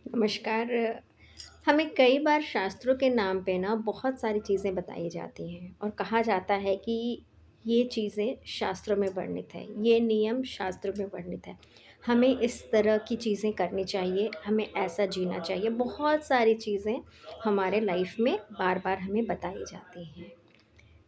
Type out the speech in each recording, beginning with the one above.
नमस्कार। हमें कई बार शास्त्रों के नाम पे ना बहुत सारी चीज़ें बताई जाती हैं और कहा जाता है कि ये चीज़ें शास्त्रों में वर्णित है, ये नियम शास्त्रों में वर्णित है। हमें इस तरह की चीज़ें करनी चाहिए, हमें ऐसा जीना चाहिए। बहुत सारी चीज़ें हमारे लाइफ में बार-बार हमें बताई जाती हैं।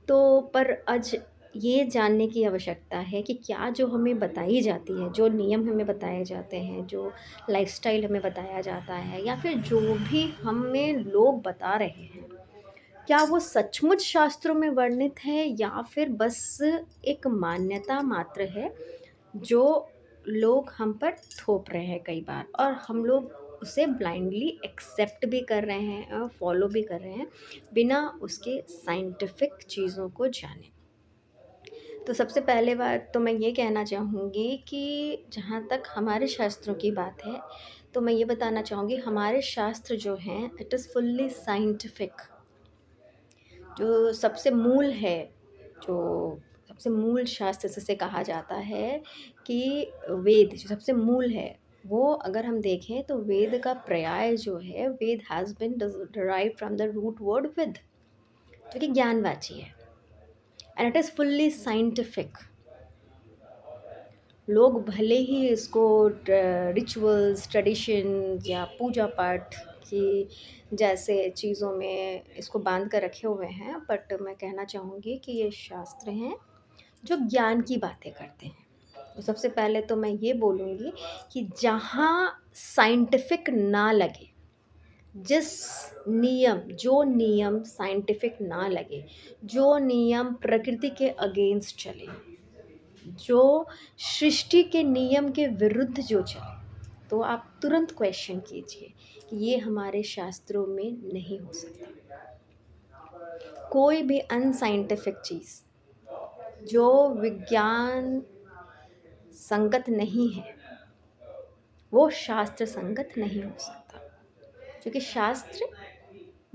तो पर आज ये जानने की आवश्यकता है कि क्या जो हमें बताई जाती है, जो नियम हमें बताए जाते हैं, जो लाइफ़स्टाइल हमें बताया जाता है या फिर जो भी हमें लोग बता रहे हैं, क्या वो सचमुच शास्त्रों में वर्णित है या फिर बस एक मान्यता मात्र है, जो लोग हम पर थोप रहे हैं कई बार और हम लोग उसे ब्लाइंडली एक्सेप्ट भी कर रहे हैं और फॉलो भी कर रहे हैं, बिना उसके साइंटिफिक चीज़ों को जाने। तो सबसे पहले बात तो मैं ये कहना चाहूँगी कि जहाँ तक हमारे शास्त्रों की बात है, तो मैं ये बताना चाहूँगी हमारे शास्त्र जो हैं इट इज़ फुल्ली साइंटिफिक। जो सबसे मूल है, जो सबसे मूल शास्त्र जिसे कहा जाता है कि वेद जो सबसे मूल है, वो अगर हम देखें तो वेद का पर्याय जो है Veda has been derived from the root word विद, जो कि ज्ञानवाची है and it is fully scientific. लोग भले ही इसको रिचुअल्स, ट्रेडिशन या पूजा पाठ की जैसे चीज़ों में इसको बांध कर रखे हुए हैं, बट मैं कहना चाहूँगी कि ये शास्त्र हैं जो ज्ञान की बातें करते हैं। तो सबसे पहले तो मैं ये बोलूँगी कि जहाँ साइंटिफिक ना लगे, जिस जो नियम साइंटिफिक ना लगे, जो नियम प्रकृति के अगेंस्ट चले, जो सृष्टि के नियम के विरुद्ध जो चले, तो आप तुरंत क्वेश्चन कीजिए कि ये हमारे शास्त्रों में नहीं हो सकता। कोई भी अनसाइंटिफिक चीज़ जो विज्ञान संगत नहीं है, वो शास्त्र संगत नहीं हो सकता, क्योंकि शास्त्र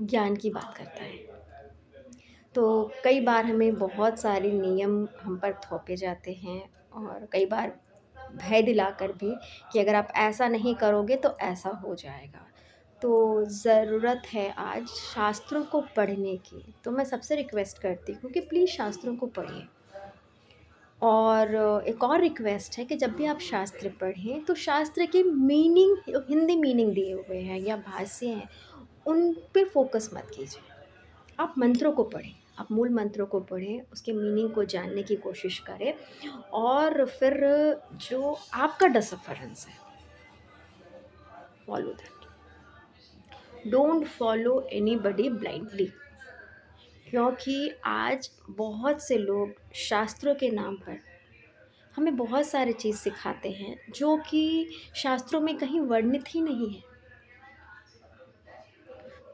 ज्ञान की बात करता है। तो कई बार हमें बहुत सारे नियम हम पर थोपे जाते हैं और कई बार भय दिलाकर भी कि अगर आप ऐसा नहीं करोगे तो ऐसा हो जाएगा। तो ज़रूरत है आज शास्त्रों को पढ़ने की। तो मैं सबसे रिक्वेस्ट करती हूँ कि प्लीज़ शास्त्रों को पढ़िए। और एक और रिक्वेस्ट है कि जब भी आप शास्त्र पढ़ें तो शास्त्र की मीनिंग, हिंदी मीनिंग दिए हुए हैं या भाष्य हैं, उन पे फ़ोकस मत कीजिए। आप मंत्रों को पढ़ें, आप मूल मंत्रों को पढ़ें, उसके मीनिंग को जानने की कोशिश करें और फिर जो आपका डिसअफरेंस है, follow that. Don't follow anybody blindly, क्योंकि आज बहुत से लोग शास्त्रों के नाम पर हमें बहुत सारी चीज़ सिखाते हैं जो कि शास्त्रों में कहीं वर्णित ही नहीं है।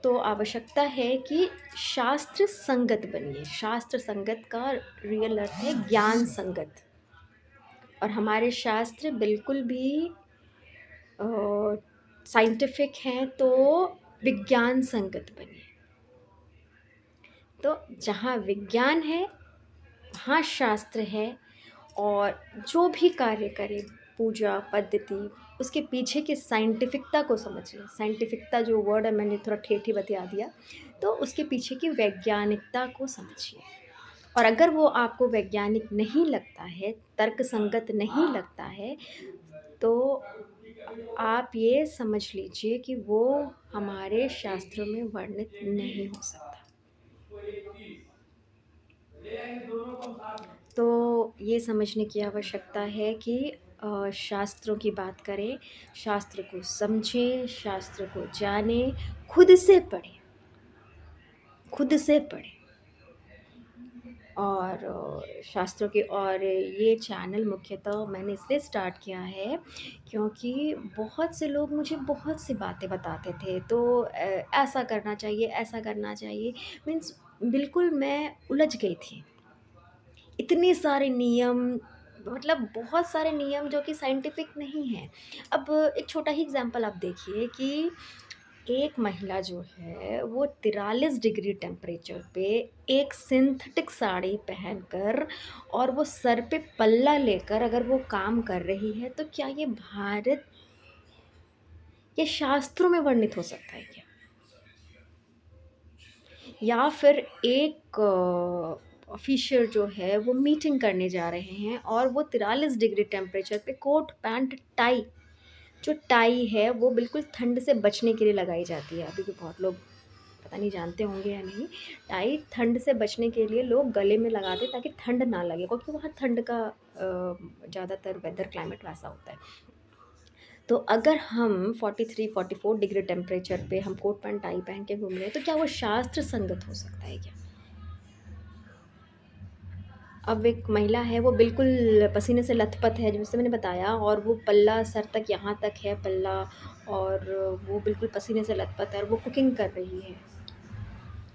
तो आवश्यकता है कि शास्त्र संगत बनिए। शास्त्र संगत का रियल अर्थ है ज्ञान संगत। और हमारे शास्त्र बिल्कुल भी साइंटिफिक हैं, तो विज्ञान संगत बनिए। तो जहाँ विज्ञान है वहाँ शास्त्र है। और जो भी कार्य करें, पूजा पद्धति, उसके पीछे की साइंटिफिकता को समझिए। साइंटिफिकता जो वर्ड है मैंने थोड़ा ठेठी बता दिया, तो उसके पीछे की वैज्ञानिकता को समझिए। और अगर वो आपको वैज्ञानिक नहीं लगता है, तर्कसंगत नहीं लगता है, तो आप ये समझ लीजिए कि वो हमारे शास्त्रों में वर्णित नहीं हो सकता। तो ये समझने की आवश्यकता है कि शास्त्रों की बात करें, शास्त्र को समझें, शास्त्र को जानें, खुद से पढ़ें, खुद से पढ़ें। और शास्त्रों के और ये चैनल मुख्यतः मैंने इसलिए स्टार्ट किया है क्योंकि बहुत से लोग मुझे बहुत सी बातें बताते थे, तो ऐसा करना चाहिए, ऐसा करना चाहिए, मीन्स बिल्कुल मैं उलझ गई थी। इतने सारे नियम, मतलब बहुत सारे नियम जो कि साइंटिफिक नहीं हैं। अब एक छोटा ही एग्जांपल आप देखिए कि एक महिला जो है वो 43 डिग्री टेम्परेचर पे एक सिंथेटिक साड़ी पहनकर और वो सर पे पल्ला लेकर अगर वो काम कर रही है, तो क्या ये भारत ये शास्त्रों में वर्णित हो सकता है क्या? या फिर एक ऑफिशियल जो है वो मीटिंग करने जा रहे हैं और वो 43 डिग्री टेम्परेचर पे कोट पैंट टाई, जो टाई है वो बिल्कुल ठंड से बचने के लिए लगाई जाती है। अभी भी बहुत लोग पता नहीं जानते होंगे या नहीं। टाई ठंड से बचने के लिए लोग गले में लगाते हैं ताकि ठंड ना लगे, क्योंकि वहाँ ठंड का ज़्यादातर वेदर क्लाइमेट वैसा होता है। तो अगर हम 43-44 डिग्री टेम्परेचर पे हम कोट पैंट टाई पहन के घूम रहे हैं तो क्या वो शास्त्र संगत हो सकता है क्या? अब एक महिला है वो बिल्कुल पसीने से लथपथ है, जैसे मैंने बताया, और वो पल्ला सर तक यहाँ तक है पल्ला, और वो बिल्कुल पसीने से लथपथ है और वो कुकिंग कर रही है,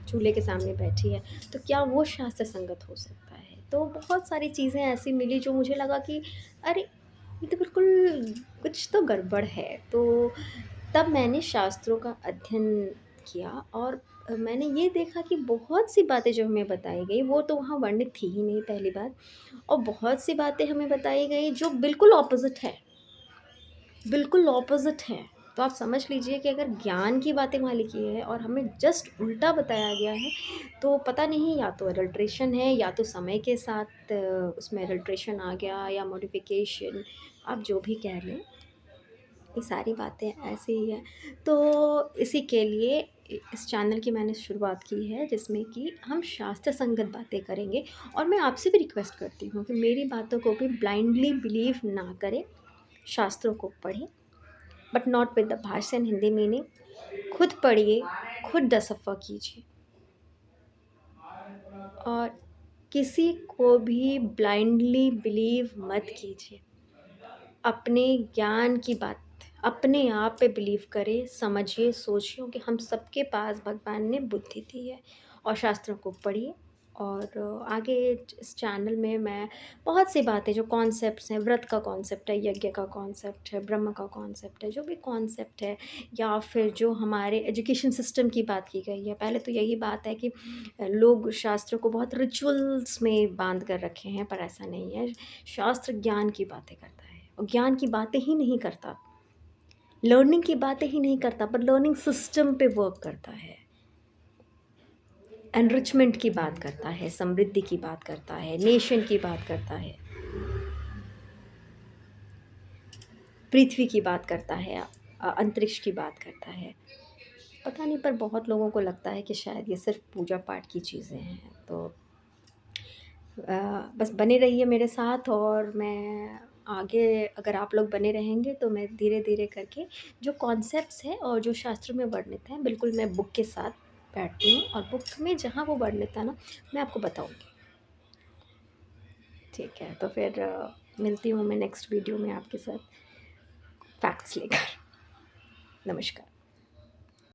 चूल्हे के सामने बैठी है। तो क्या वो शास्त्र संगत हो सकता है? तो बहुत सारी चीज़ें ऐसी मिली जो मुझे लगा कि अरे! ये तो बिल्कुल कुछ तो गड़बड़ है। तो तब मैंने शास्त्रों का अध्ययन किया और मैंने ये देखा कि बहुत सी बातें जो हमें बताई गई वो तो वहाँ वर्णित थी ही नहीं, पहली बात। और बहुत सी बातें हमें बताई गई जो बिल्कुल ऑपोज़िट है, बिल्कुल ऑपोज़िट है। तो आप समझ लीजिए कि अगर ज्ञान की बातें वहाँ लिखी है और हमें जस्ट उल्टा बताया गया है, तो पता नहीं, या तो एडल्ट्रेशन है या तो समय के साथ उसमें एडल्ट्रेशन आ गया या मॉडिफ़िकेशन, आप जो भी कह लें। ये सारी बातें ऐसे ही हैं। तो इसी के लिए इस चैनल की मैंने शुरुआत की है जिसमें कि हम शास्त्र संगत बातें करेंगे, और मैं आपसे भी रिक्वेस्ट करती हूँ कि मेरी बातों को भी ब्लाइंडली बिलीव ना करें, शास्त्रों को पढ़ें, बट नॉट विद द भाष्य एंड हिंदी मीनिंग। खुद पढ़िए, खुद दसफ़ा कीजिए, और किसी को भी ब्लाइंडली बिलीव मत कीजिए। अपने ज्ञान की बात अपने आप पे बिलीव करें, समझिए, सोचिए कि हम सबके पास भगवान ने बुद्धि दी है, और शास्त्रों को पढ़िए। और आगे इस चैनल में मैं बहुत सी बातें, जो कॉन्सेप्ट्स हैं, व्रत का कॉन्सेप्ट है, यज्ञ का कॉन्सेप्ट है, ब्रह्म का कॉन्सेप्ट है, जो भी कॉन्सेप्ट है, या फिर जो हमारे एजुकेशन सिस्टम की बात की गई है। पहले तो यही बात है कि लोग शास्त्रों को बहुत रिचुअल्स में बांध कर रखे हैं, पर ऐसा नहीं है। शास्त्र ज्ञान की बातें करता है, और ज्ञान की बातें ही नहीं करता, लर्निंग की बातें ही नहीं करता, पर लर्निंग सिस्टम पे वर्क करता है, एनरिचमेंट की बात करता है, समृद्धि की बात करता है, नेशन की बात करता है, पृथ्वी की बात करता है, अंतरिक्ष की बात करता है। पता नहीं, पर बहुत लोगों को लगता है कि शायद ये सिर्फ पूजा पाठ की चीज़ें हैं। तो बस बने रहिए मेरे साथ, और मैं आगे, अगर आप लोग बने रहेंगे तो मैं धीरे धीरे करके जो कॉन्सेप्ट्स हैं और जो शास्त्र में वर्णित हैं, बिल्कुल मैं बुक के साथ बैठती हूँ, और बुक में जहाँ वो वर्णित है ना, मैं आपको बताऊँगी। ठीक है, तो फिर मिलती हूँ मैं नेक्स्ट वीडियो में आपके साथ फैक्ट्स लेकर। नमस्कार।